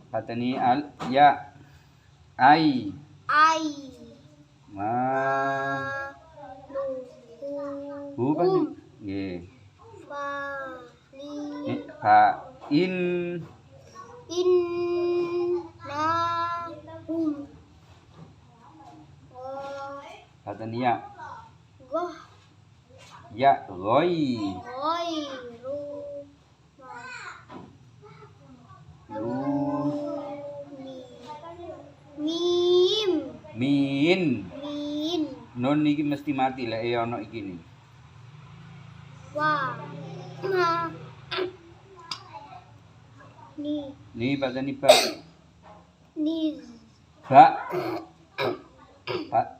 Patani al ya ai ai ma lu hu pasti nggih fa li fa in inna patani ya goh ya goi ghairu lu mim min min nun iki mesti mati lek ana iki nih wa ma ni patani ba niz ba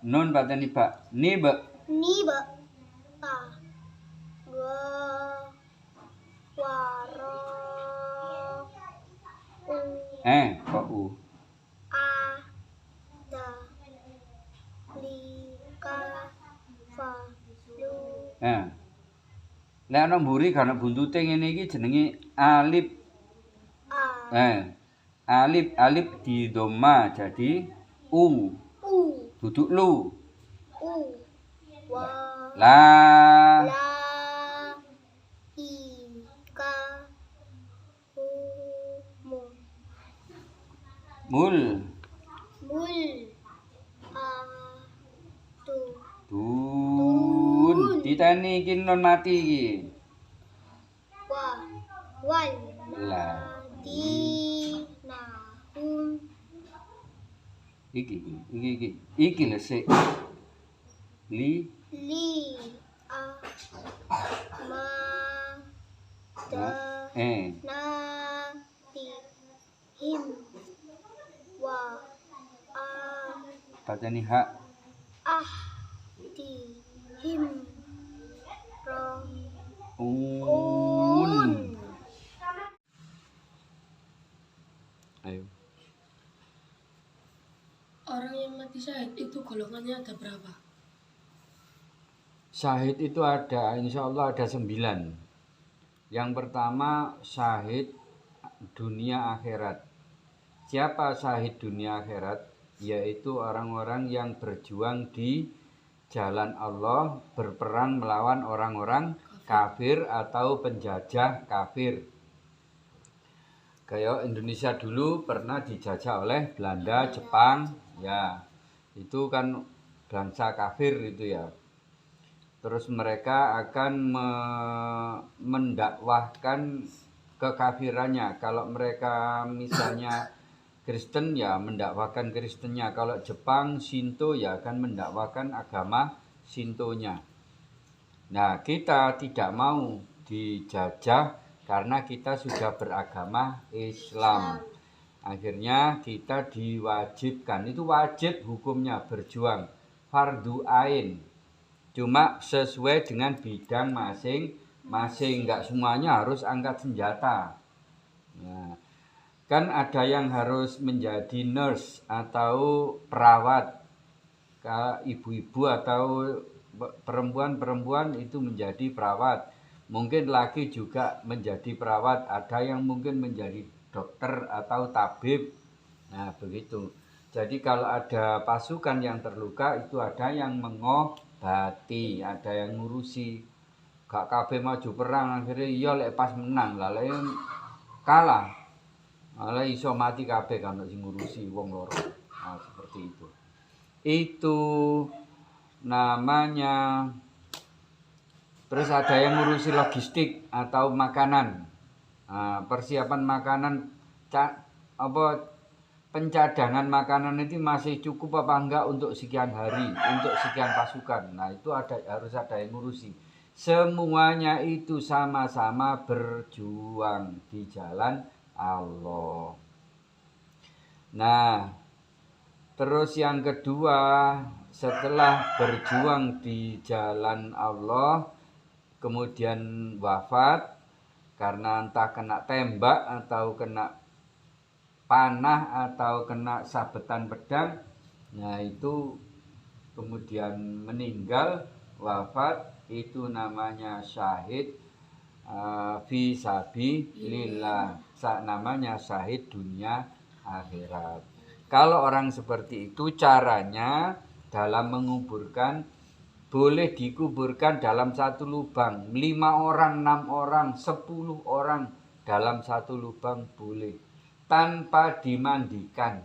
nun patani ba ni ba ni ba ta wa waro kok u a da li ka fa lu lek ana mburi kan buntute ngene iki jenenge alif a alif di dhamma jadi u duduk lu wa la la i ka hu mu mul mul a tu dun diteni iki non mati iki wa wal la di na hum iki lesik li li a ma da na ti him wa a pateni hak ah ti him ro un ayo orang yang mati syahid itu golongannya ada berapa? Syahid itu ada, insya Allah ada 9. Yang pertama syahid dunia akhirat. Siapa syahid dunia akhirat? Yaitu orang-orang yang berjuang di jalan Allah, berperang melawan orang-orang kafir atau penjajah kafir. Kayak Indonesia dulu pernah dijajah oleh Belanda, Jepang, ya itu kan bangsa kafir itu ya. Terus mereka akan mendakwahkan kekafirannya. Kalau mereka misalnya Kristen ya mendakwahkan Kristennya. Kalau Jepang Shinto ya akan mendakwahkan agama Shintonya. Nah, kita tidak mau dijajah karena kita sudah beragama Islam. Akhirnya kita diwajibkan, itu wajib hukumnya berjuang, fardu ain. Cuma sesuai dengan bidang masing-masing, enggak semuanya harus angkat senjata. Nah, kan ada yang harus menjadi nurse atau perawat, ibu-ibu atau perempuan-perempuan itu menjadi perawat. Mungkin laki juga menjadi perawat, ada yang mungkin menjadi dokter atau tabib. Nah, begitu. Jadi kalau ada pasukan yang terluka itu ada yang mengobati, ada yang ngurusi. Gak kabeh maju perang akhirnya iya lek pas menang, lalu kalah. Malah iso mati kabeh kan sing ngurusi wong loro. Nah, seperti itu. Itu namanya. Terus ada yang ngurusi logistik atau makanan. Nah, persiapan makanan pencadangan makanan itu masih cukup apa enggak untuk sekian hari, untuk sekian pasukan. Nah, itu harus ada yang ngurusi. Semuanya itu sama-sama berjuang di jalan Allah. Nah, terus yang kedua, setelah berjuang di jalan Allah, kemudian wafat karena entah kena tembak atau kena panah atau kena sabetan pedang. Nah, itu kemudian meninggal, wafat, itu namanya syahid fi sabilillah. Namanya syahid dunia akhirat. Kalau orang seperti itu caranya dalam menguburkan boleh dikuburkan dalam satu lubang 5 orang, 6 orang, 10 orang dalam satu lubang boleh tanpa dimandikan.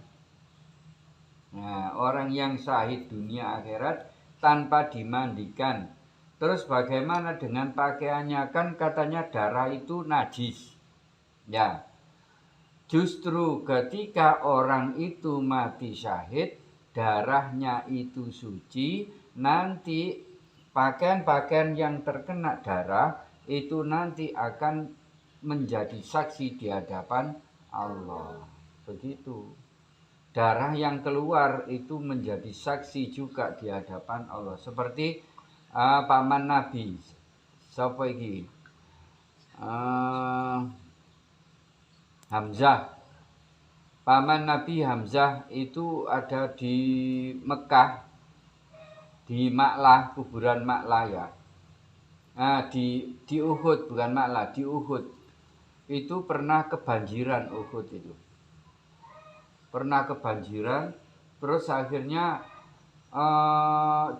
Nah, orang yang syahid dunia akhirat tanpa dimandikan. Terus bagaimana dengan pakaiannya? Kan katanya darah itu najis. Ya, justru ketika orang itu mati syahid, darahnya itu suci, nanti pakaian-pakaian yang terkena darah itu nanti akan menjadi saksi di hadapan Allah. Begitu. Darah yang keluar itu menjadi saksi juga di hadapan Allah. Seperti paman Nabi. Siapa iki? Hamzah. Paman Nabi Hamzah itu ada di Mekah, di Maklah, kuburan Maklah ya. Nah, di Uhud, bukan Maklah, di Uhud. Itu pernah kebanjiran Uhud itu. Pernah kebanjiran, terus akhirnya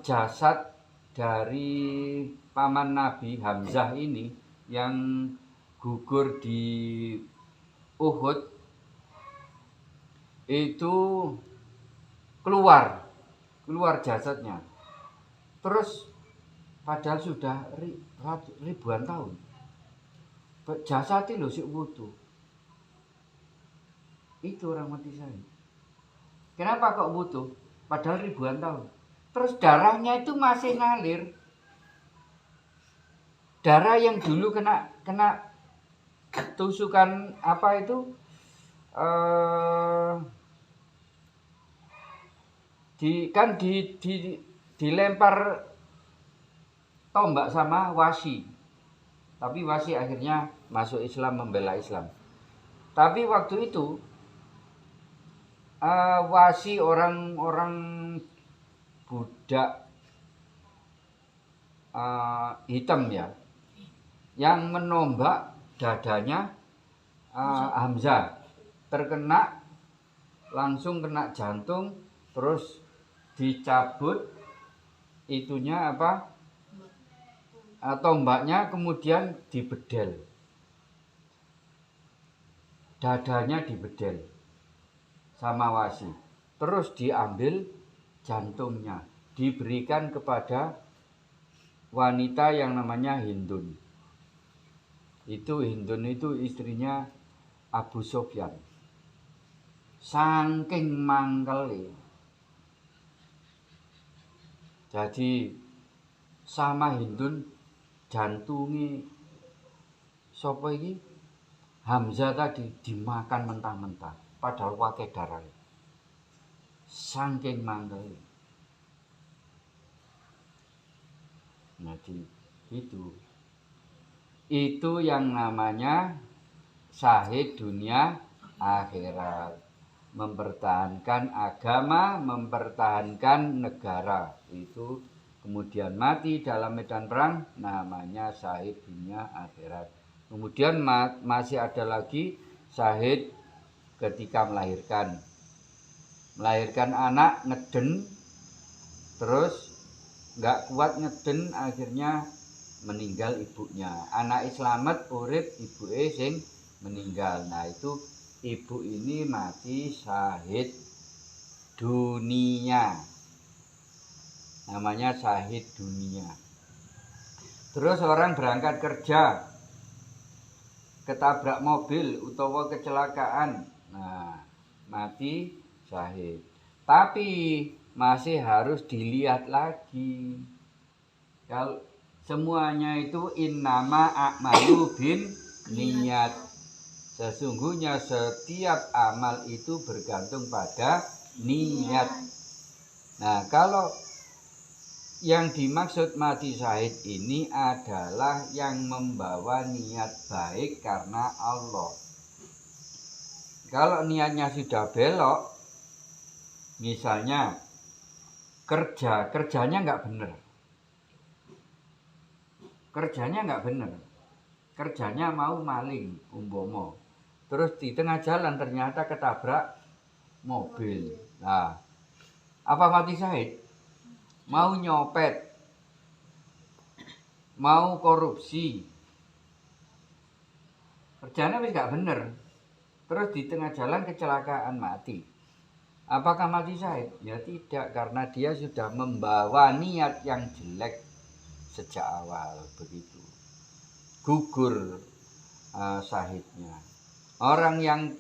jasad dari paman Nabi Hamzah ini yang gugur di Uhud itu keluar jasadnya. Terus padahal sudah ribuan tahun. Jasad itu sik wudu. Itu orang mati syahid. Kenapa kok butuh? Padahal ribuan tahun. Terus darahnya itu masih ngalir. Darah yang dulu kena tusukan apa itu? Dilempar tombak sama Wasi. Tapi Wasi akhirnya masuk Islam, membela Islam. Tapi waktu itu Wasi orang-orang budak hitam ya, yang menombak dadanya Hamzah, terkena langsung kena jantung, terus dicabut itunya apa tombaknya, kemudian dibedel, dadanya dibedel sama Wasi, terus diambil jantungnya, diberikan kepada wanita yang namanya Hindun. Hindun itu istrinya Abu Sufyan. Saking mangkele. Jadi sama Hindun jantungi sapa iki? Hamzah tadi dimakan mentah-mentah, padahal wakai darah. Saking mangkele. Jadi itu yang namanya syahid dunia akhirat. Mempertahankan agama, mempertahankan negara. Itu kemudian mati dalam medan perang, namanya syahid dunia akhirat. Kemudian masih ada lagi syahid ketika melahirkan. Melahirkan anak, ngeden, terus nggak kuat ngeden, akhirnya meninggal ibunya. Anak selamat, urip, ibuke sing meninggal. Nah itu ibu ini mati syahid dunia, namanya syahid dunia. Terus orang berangkat kerja, ketabrak mobil utawa kecelakaan, nah mati syahid. Tapi masih harus dilihat lagi. Kalau semuanya itu innama a'malu bin niat. Sesungguhnya setiap amal itu bergantung pada niat. Nah, kalau yang dimaksud mati syahid ini adalah yang membawa niat baik karena Allah. Kalau niatnya sudah belok, misalnya kerjanya nggak benar. Kerjanya mau maling, umbomo. Terus di tengah jalan ternyata ketabrak mobil. Nah, apa mati syahid? Mau nyopet, mau korupsi, kerjanya wis gak bener. Terus di tengah jalan kecelakaan mati. Apakah mati syahid? Ya tidak, karena dia sudah membawa niat yang jelek sejak awal begitu. Gugur syahidnya. Orang yang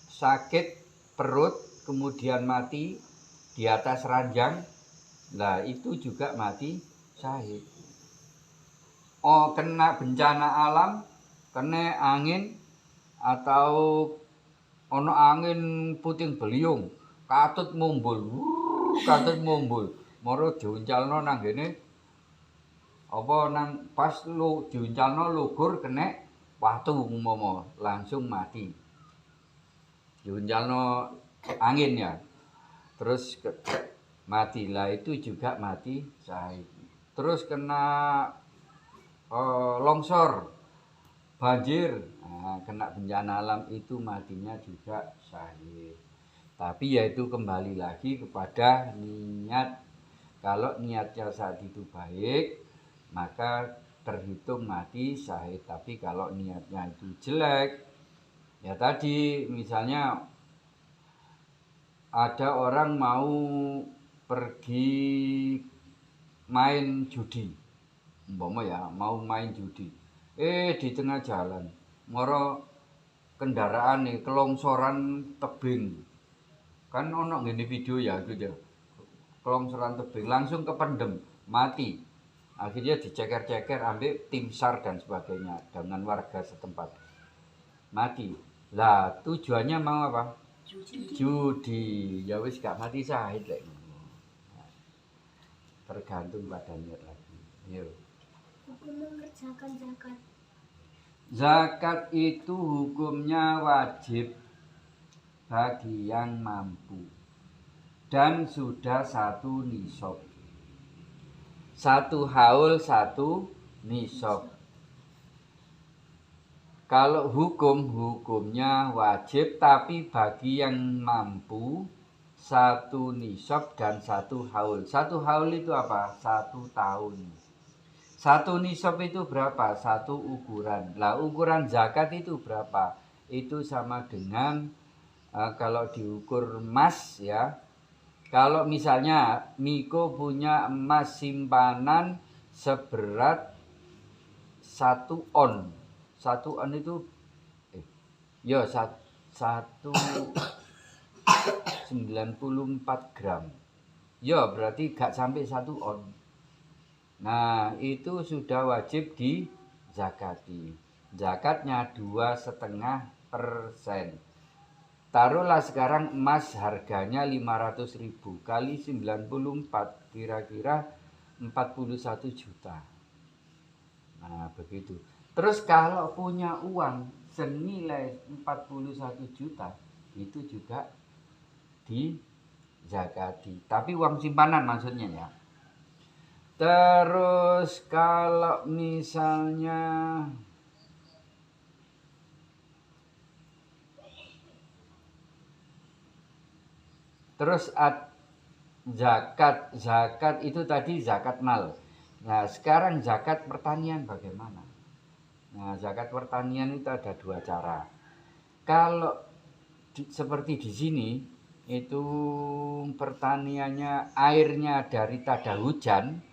sakit perut kemudian mati di atas ranjang, lah itu juga mati syahid. Oh, kena bencana alam, kena angin atau ono angin puting beliung, katut mumbul, moro diuncalno nang ngene apa nang pas lu diuncalno lugur kena watu umpama langsung mati. Diuncalno angin ya. Terus matilah itu juga mati syahid. Terus kena longsor, banjir, kena bencana alam itu matinya juga syahid. Tapi ya itu kembali lagi kepada niat. Kalau niatnya saat itu baik, maka terhitung mati syahid. Tapi kalau niatnya itu jelek, ya tadi misalnya ada orang mau pergi main judi, umpama ya mau main judi, di tengah jalan moro kendaraan nih kelongsoran tebing, kan ono ngene video ya gitu ya, kelongsoran tebing langsung kependem mati, akhirnya diceker-ceker ambil tim SAR dan sebagainya dengan warga setempat mati. Lah tujuannya mau apa? Judi. Ya wis gak mati syahid lek. Tergantung pada niat lagi. Yo. Hukum mengerjakan zakat. Zakat itu hukumnya wajib bagi yang mampu dan sudah satu nisab. Satu haul satu nisab. Kalau hukumnya wajib, tapi bagi yang mampu satu nisab dan satu haul. Satu haul itu apa? 1 tahun. Satu nisab itu berapa? Satu ukuran. Lah ukuran zakat itu berapa? Itu sama dengan kalau diukur emas ya. Kalau misalnya Miko punya emas simpanan seberat 1 on. 1 on itu ya 194 gram. Ya berarti gak sampai 1 on. Nah itu sudah wajib dizakati. Zakatnya 2,5%. Taruhlah sekarang emas harganya 500.000 kali 94 kira-kira 41 juta. Nah begitu. Terus kalau punya uang senilai 41 juta itu juga dizakati. Tapi uang simpanan maksudnya ya. Terus kalau misalnya terus zakat itu tadi zakat mal. Nah sekarang zakat pertanian bagaimana? Nah, zakat pertanian itu ada 2 cara. Kalau seperti di sini, itu pertaniannya airnya dari tada hujan,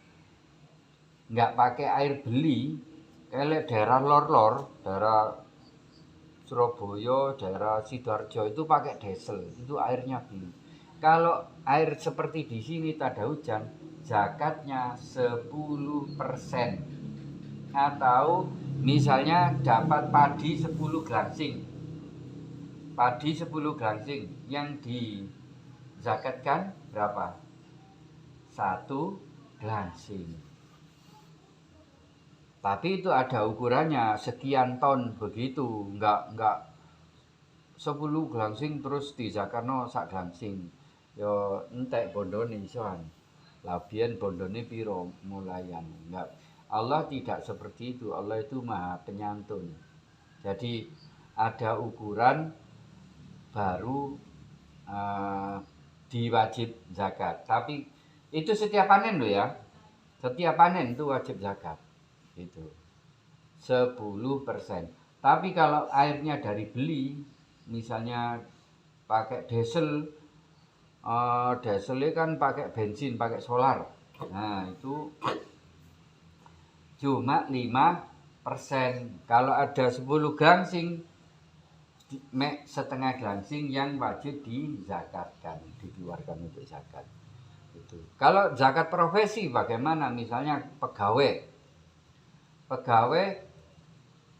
nggak pakai air beli, kayak daerah lor-lor, daerah Surabaya, daerah Sidoarjo itu pakai diesel, itu airnya beli. Kalau air seperti di sini tada hujan, zakatnya 10%. Atau misalnya dapat padi 10 glansing. Padi 10 glansing yang dizakatkan berapa? 1 glansing. Tapi itu ada ukurannya sekian ton begitu, enggak 10 glansing terus dizakatno sak glansing. Yo entek bondone isoan. Lah biyen bondone piro mulayan, enggak. Allah tidak seperti itu. Allah itu maha penyantun. Jadi ada ukuran baru eh, diwajib zakat. Tapi itu setiap panen loh ya. Setiap panen itu wajib zakat. Itu 10%. Tapi kalau airnya dari beli, misalnya pakai diesel, dieselnya kan pakai bensin, pakai solar. Nah, itu cuma 5%. Kalau ada 10 gangsing, setengah gangsing yang wajib dizakatkan, dikeluarkan untuk zakat. Itu. Kalau zakat profesi bagaimana? Misalnya pegawai. Pegawai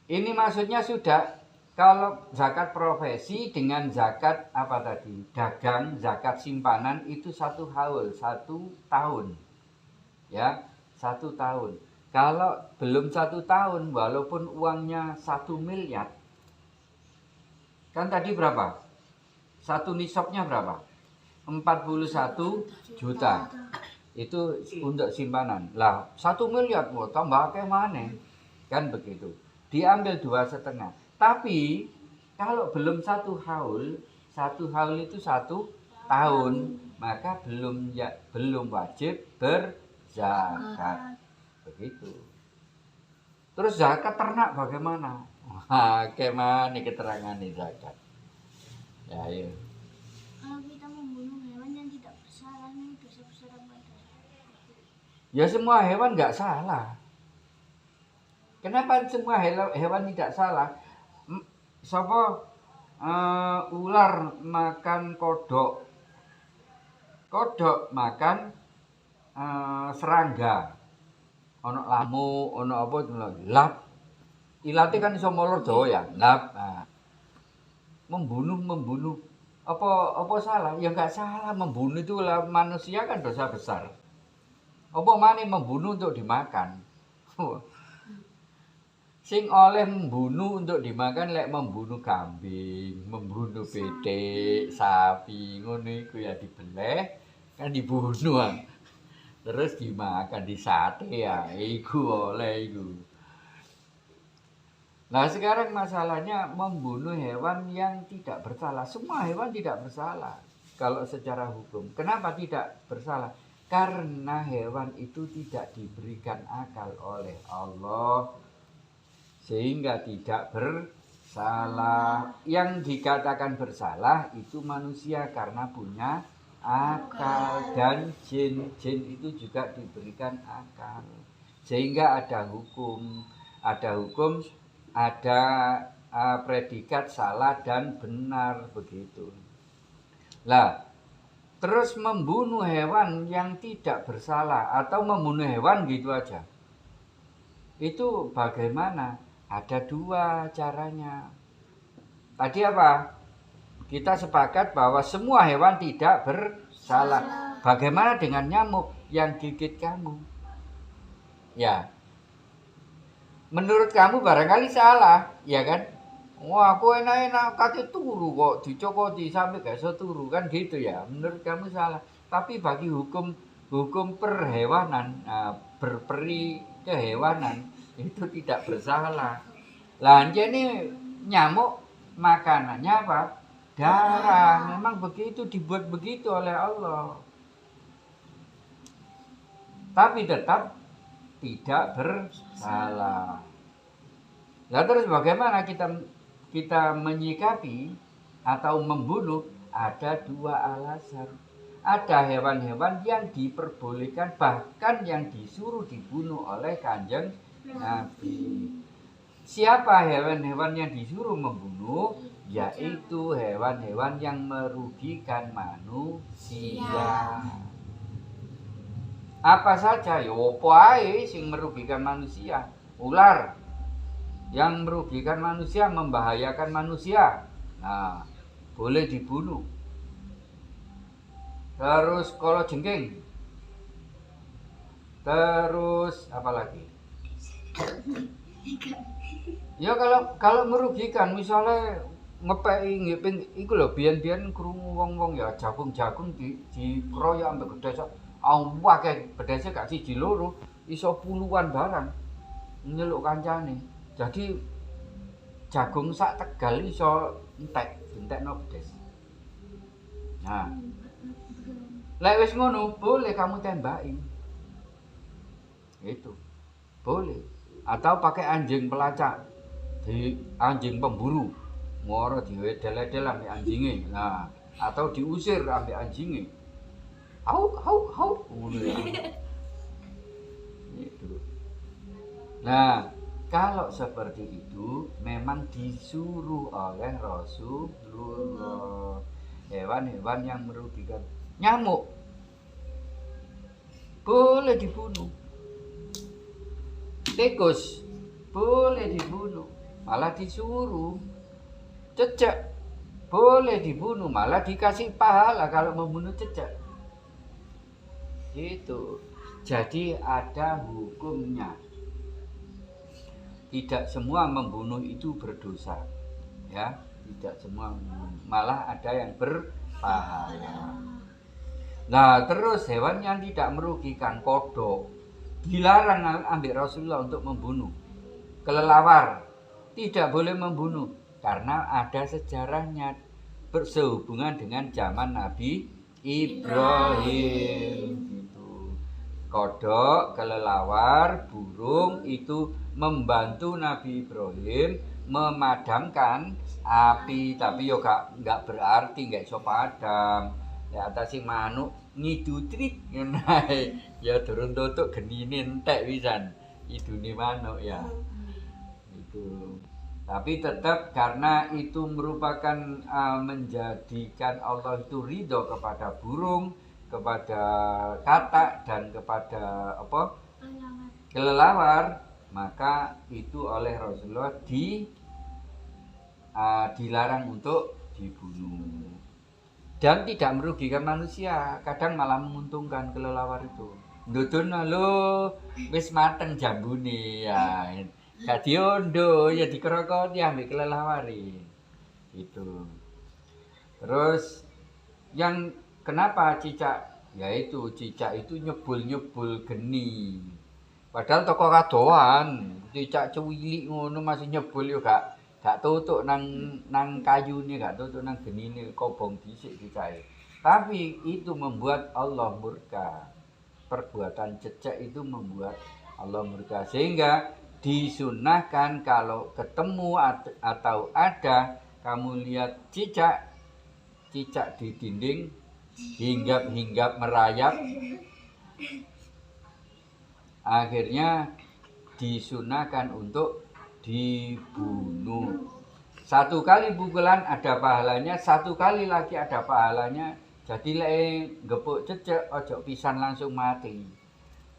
ini maksudnya sudah, kalau zakat profesi dengan zakat apa tadi? Dagang, zakat simpanan itu 1 haul, 1 tahun. Ya, 1 tahun. Kalau belum 1 tahun, walaupun uangnya 1 miliar, kan tadi berapa? 1 nisabnya berapa? 41 juta. Itu untuk simpanan. Lah, 1 miliar, mau tambah ke mana? Kan begitu. Diambil 2,5. Tapi kalau belum 1 haul, 1 haul itu 1 tahun, maka belum wajib berzakat. Begitu. Terus zakat ternak bagaimana? Wah, gimana keterangan nih zakat? Ya, iya. Kalau kita membunuh hewan yang tidak bersalah, ini dosa besar apa enggak? Ya semua hewan nggak salah. Kenapa semua hewan tidak salah? Ular makan kodok, kodok makan serangga. Ono lamu, ono apa lap. Ilate kan iso molor Jawa ya, lap. Nah, membunuh. Apa salah? Ya nggak salah, membunuh itu lah, manusia kan dosa besar. Apa mana membunuh untuk dimakan? Sing oleh membunuh untuk dimakan lek membunuh kambing, membunuh pitik, sapi, ngono iku ya dibeleh, kan dibunuh. Terus dimakan di sate ya, iku oleh iku. Nah sekarang masalahnya membunuh hewan yang tidak bersalah. Semua hewan tidak bersalah kalau secara hukum. Kenapa tidak bersalah? Karena hewan itu tidak diberikan akal oleh Allah, sehingga tidak bersalah. Yang dikatakan bersalah itu manusia karena punya akal, dan jin itu juga diberikan akal, sehingga ada hukum, ada predikat salah dan benar begitu. Lah, terus membunuh hewan yang tidak bersalah atau membunuh hewan gitu aja, itu bagaimana? Ada 2 caranya. Tadi apa? Kita sepakat bahwa semua hewan tidak bersalah. Bagaimana dengan nyamuk yang gigit kamu? Ya, menurut kamu barangkali salah, ya kan? Wah, aku enak-enak kate turu kok dicokoti sampai gak iso turu, kan gitu ya. Menurut kamu salah. Tapi bagi hukum perhewanan, berperi kehewanan itu tidak bersalah. Lah ini nyamuk makanannya apa? Darah. Memang begitu, dibuat begitu oleh Allah. Tapi tetap tidak bersalah. Nah terus bagaimana kita menyikapi atau membunuh? Ada 2 alasan. Ada hewan-hewan yang diperbolehkan, bahkan yang disuruh dibunuh oleh Kanjeng Nabi. Siapa hewan-hewan yang disuruh membunuh? Yaitu hewan-hewan yang merugikan manusia. Apa saja? Ya apa ae sing merugikan manusia. Ular yang merugikan manusia, membahayakan manusia, nah boleh dibunuh. Terus kalau jengking, terus apa lagi? Ya kalau merugikan, misalnya ngepeki ngiping iku lho, biyen krungu wong-wong ya jagung dikeroyok ambek gedhe sak akeh bedhese gak siji loro, iso puluhan barang nyeluk kancane. Jadi jagung sak Tegal iso entekno bedhes. Nah, lek wis ngono boleh kamu tembakin. Itu. Boleh. Atau pakai anjing pelacak. Di anjing pemburu. Moro diwedel-edel ambek anjinge. Nah, atau diusir ambek anjinge. Hau hau hau. Ngono ya. Itu. Nah, kalau seperti itu memang disuruh oleh Rasulullah. Hewan-hewan yang merugikan. Nyamuk boleh dibunuh. Tikus boleh dibunuh, malah disuruh. Cecek boleh dibunuh, malah dikasih pahala kalau membunuh cecek. Gitu. Jadi ada hukumnya. Tidak semua membunuh itu berdosa, ya. Tidak semua membunuh. Malah ada yang berpahala. Nah, terus hewan yang tidak merugikan, kodok, dilarang ambil Rasulullah untuk membunuh. Kelelawar tidak boleh membunuh karena ada sejarahnya bersehubungan dengan zaman Nabi Ibrahim. Gitu. Kodok, kelelawar, burung itu membantu Nabi Ibrahim memadamkan api, tapi yo nggak berarti nggak iso padam. Ya atasi manuk ngidutrit ngenai ya turun tutuk genine entek pisan idune manuk ya. Itu. Tapi tetap karena itu merupakan menjadikan Allah itu ridho kepada burung, kepada katak dan kepada apa? Kelelawar, maka itu oleh Rasulullah dilarang untuk dibunuh. Dan tidak merugikan manusia, kadang malah menguntungkan kelelawar itu. Ndudun lho wis mateng jambune ya. Gak diondo ya dikerokoti ambek kelelawar itu. Terus yang kenapa cicak? Yaitu cicak itu nyebul-nyebul geni. Padahal toko kadoan, cicak cuwilik ngono masih nyebul yo gak tutuk nang kayune, gak tutuk nang genine, kobong dhisik cicake. Tapi itu membuat Allah murka. Perbuatan cecek itu membuat Allah murka, sehingga disunahkan kalau ketemu atau ada kamu lihat cicak di dinding hinggap merayap, akhirnya disunahkan untuk dibunuh. 1 kali pukulan ada pahalanya, 1 kali lagi ada pahalanya. Jadi lek gepuk cecek ojo pisan langsung mati.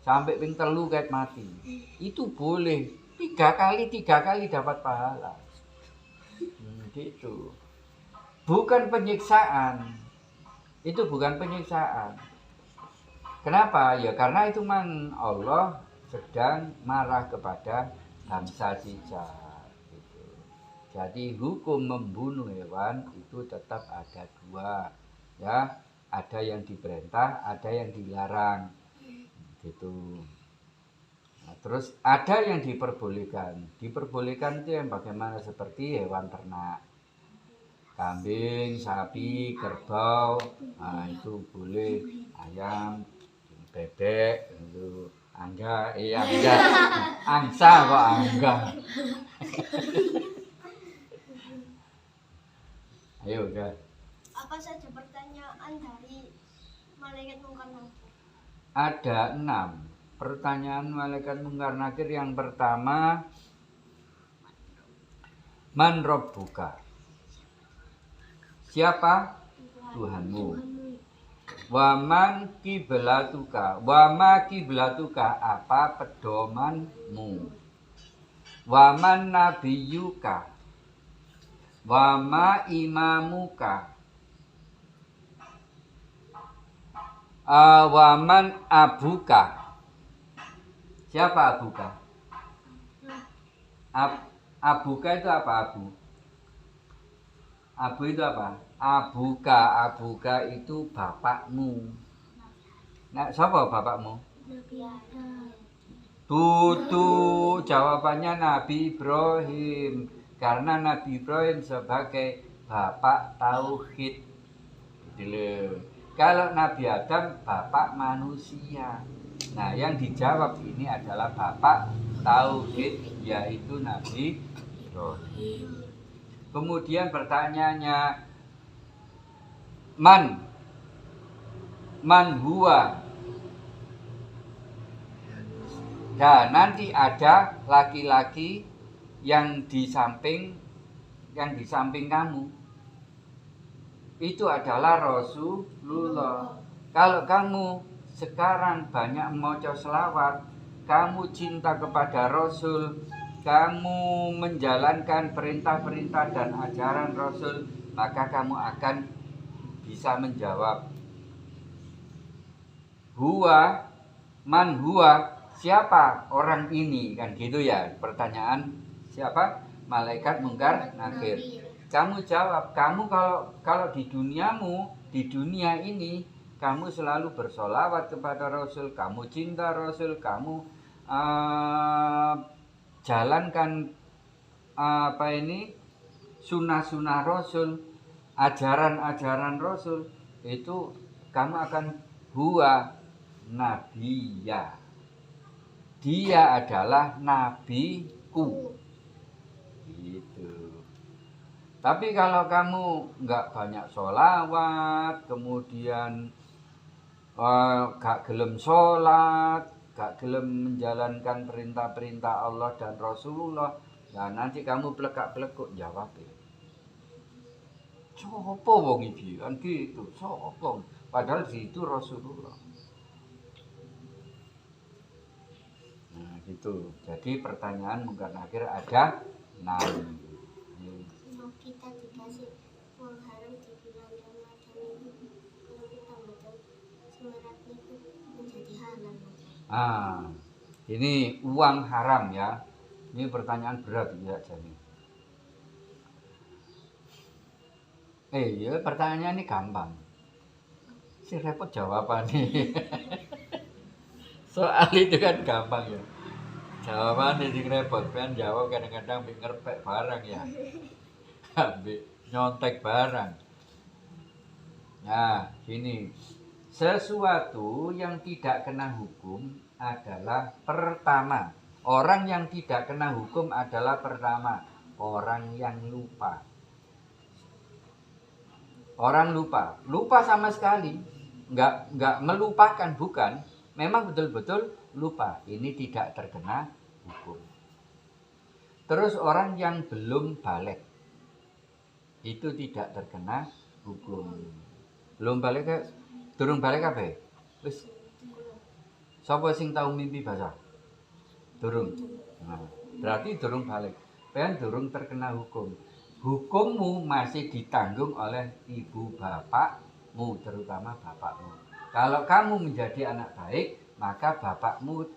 Sampai ping 3 kayak mati. Itu boleh 3 kali dapat pahala. Gitu. Bukan penyiksaan. Itu bukan penyiksaan. Kenapa? Ya karena itu memang Allah sedang marah kepada bangsa cicak. Gitu. Jadi hukum membunuh hewan itu tetap ada 2. Ya, ada yang diperintah, ada yang dilarang. Gitu. Nah, terus ada yang diperbolehkan. Diperbolehkan itu yang bagaimana, seperti hewan ternak. Kambing, sapi, kerbau, nah itu boleh. Ayam, bebek, itu angga, angsa kok angga. Ayo udah. Apa saja pertanyaan dari malaikat mungkar nakir? Ada 6 pertanyaan malaikat mungkar nakir. Yang pertama, man rabbuka? Siapa Tuhanmu? Wa man kiblatuka? Wa ma kiblatuka? Apa pedomanmu? Wa man nabiyuka? Wa ma imamuka? Waman abuka? Siapa abuka? Abuka itu apa? Abu itu apa? Abuka itu bapakmu. Nah, siapa bapakmu? Tutu, jawabannya Nabi Ibrahim. Karena Nabi Ibrahim sebagai bapak tauhid. Gitu. Kalau Nabi Adam bapak manusia. Nah, yang dijawab ini adalah bapak tauhid, yaitu Nabi Ibrahim. Kemudian pertanyaannya, man huwa. Nah, nanti ada laki-laki yang di samping kamu. Itu adalah Rasulullah. Kalau kamu sekarang banyak maca selawat, kamu cinta kepada Rasul, kamu menjalankan perintah-perintah dan ajaran Rasul, maka kamu akan bisa menjawab huwa, man huwa, siapa orang ini, kan gitu ya. Pertanyaan siapa? Malaikat Mungkar Nakir. Kamu jawab, kamu kalau di dunia ini kamu selalu bersolawat kepada Rasul, kamu cinta Rasul, kamu jalankan sunnah-sunnah Rasul, ajaran-ajaran Rasul, itu kamu akan huwa nabiya. Dia adalah nabiku. Gitu. Tapi kalau kamu nggak banyak sholawat, kemudian gak gelem sholat, gak gelem menjalankan perintah-perintah Allah dan Rasulullah, nah nanti kamu pelekak-pelekuk jawab ya. Sopo wong iki kan gitu, sopo. Padahal itu Rasulullah. Nah gitu. Jadi pertanyaan mungkin akhir ada 6. Kita dikasih uang haram di bulan Ramadan itu, kalau kita baca suratnya itu menjadi halal. Ini uang haram ya. Ini pertanyaan berat ya jadi. Ya pertanyaannya ini gampang. Si repot jawabannya. Soal itu kan gampang ya. Jawabannya sing repot, kan jawab kadang-kadang ngerpek barang ya. Nyontek barang. Nah, gini. Sesuatu yang tidak kena hukum adalah pertama. Orang yang tidak kena hukum adalah pertama, orang yang lupa. Orang lupa sama sekali. Nggak melupakan, bukan. Memang betul-betul lupa. Ini tidak terkena hukum. Terus orang yang belum balik, itu tidak terkena hukum. Belum balik ke durung balik apa? Wis. Sapa sing tahu mimpi basah? Durung. Nah, berarti durung balik. Pen durung terkena hukum. Hukummu masih ditanggung oleh ibu bapakmu, terutama bapakmu. Kalau kamu menjadi anak baik, maka bapakmu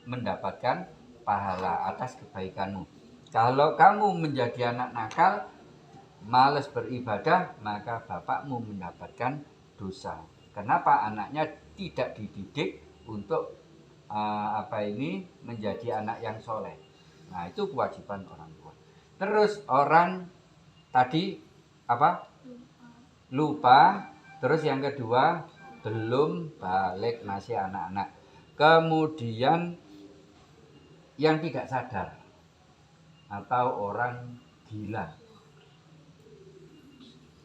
mendapatkan pahala atas kebaikanmu. Kalau kamu menjadi anak nakal, malas beribadah, maka bapakmu mendapatkan dosa. Kenapa? Anaknya tidak dididik untuk menjadi anak yang soleh. Nah, itu kewajiban orang tua. Terus orang tadi apa? Lupa. Terus yang kedua, belum balik, masih anak-anak. Kemudian yang tidak sadar atau orang gila.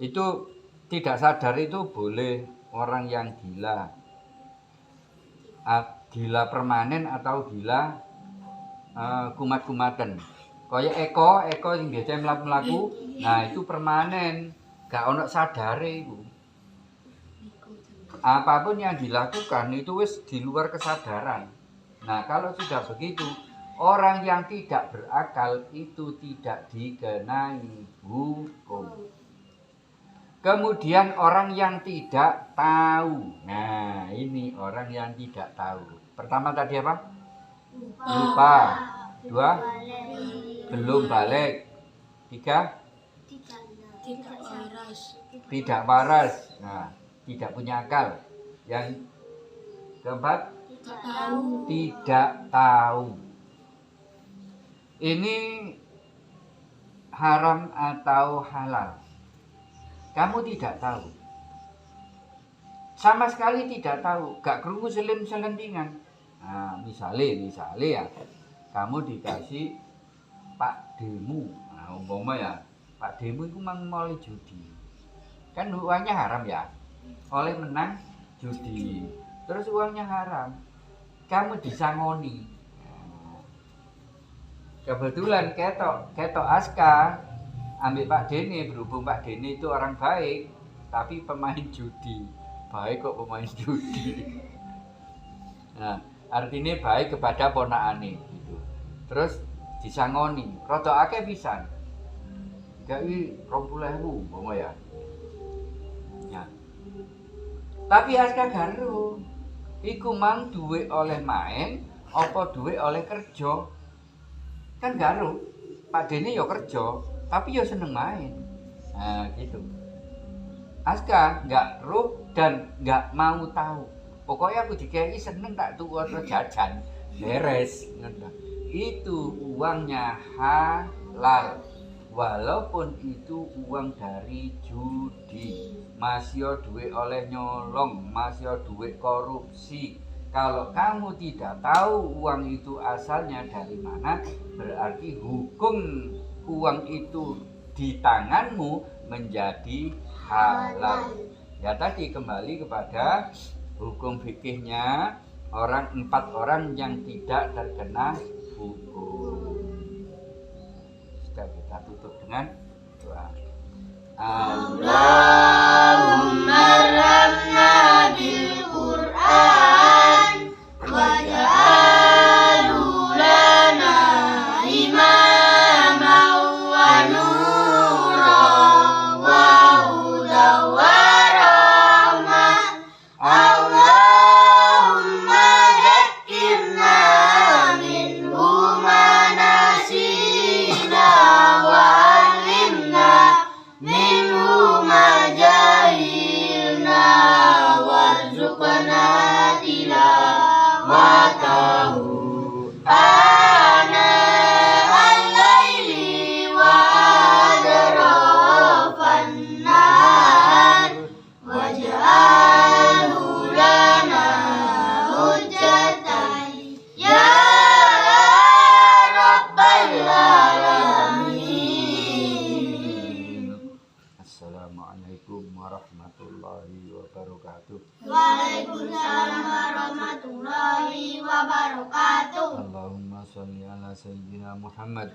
Itu tidak sadar itu boleh orang yang gila. Gila permanen atau gila kumat-kumatan. Kayak Eko sing biasa mlaku-mlaku, nah itu permanen, gak ono sadare iku. Apapun yang dilakukan itu wis di luar kesadaran. Nah, kalau sudah begitu, orang yang tidak berakal itu tidak dikenai hukum. Kemudian orang yang tidak tahu. Nah, ini orang yang tidak tahu. Pertama tadi apa? Lupa. Dua, belum balik. Tiga, tidak waras. Nah, tidak punya akal. Yang keempat, tidak tahu. Ini haram atau halal? Kamu tidak tahu. sama sekali tidak tahu, gak krungu selentingan. Nah, misalnya ya, kamu dikasih Pak Demu, nah umpama ya, Pak Demu itu mau judi, kan uangnya haram ya, oleh menang judi, terus uangnya haram, kamu disangoni. Nah, kebetulan ketok Aska ambil Pak Dene, berhubung Pak Dene itu orang baik, tapi pemain judi. Baik kok pemain judi. Nah, artinya baik kepada ponakane gitu. Terus disangoni, rada akeh pisan. Gawe 20.000 umpama ya. Ya. Tapi Aska garo. Iku mang duwe oleh main apa duwe oleh kerja? Kan garo. Pak Dene ya kerja, tapi ya seneng main. Nah, gitu. Aska nggak roh dan nggak mau tahu. Pokoknya aku dikei seneng tak tuku atau jajan, beres. Itu uangnya halal, walaupun itu uang dari judi. Masih duit oleh nyolong, masih duit korupsi. Kalau kamu tidak tahu uang itu asalnya dari mana, berarti hukum uang itu di tanganmu menjadi halal. Ya tadi kembali kepada hukum fikihnya empat orang yang tidak terkena hukum. Sudah, kita tutup dengan doa. Allahumma ramna bil Qur'an waj'alhu lana imaman wa nuran wa hudan wa rahmah. Allahumma dhakkirna minhu ma nasina wa alimna minhu ma jahilna warzuqna tilawatahu ana al-laili wa adrafan nahar waj'alhu lana hujjatan ya rabbal alamin. Assalamualaikum warahmatullahi wabarakatuh. Waalaikumsalam warahmatullahi wabarakatuh. Allahumma sholli ala sayyidina Muhammad.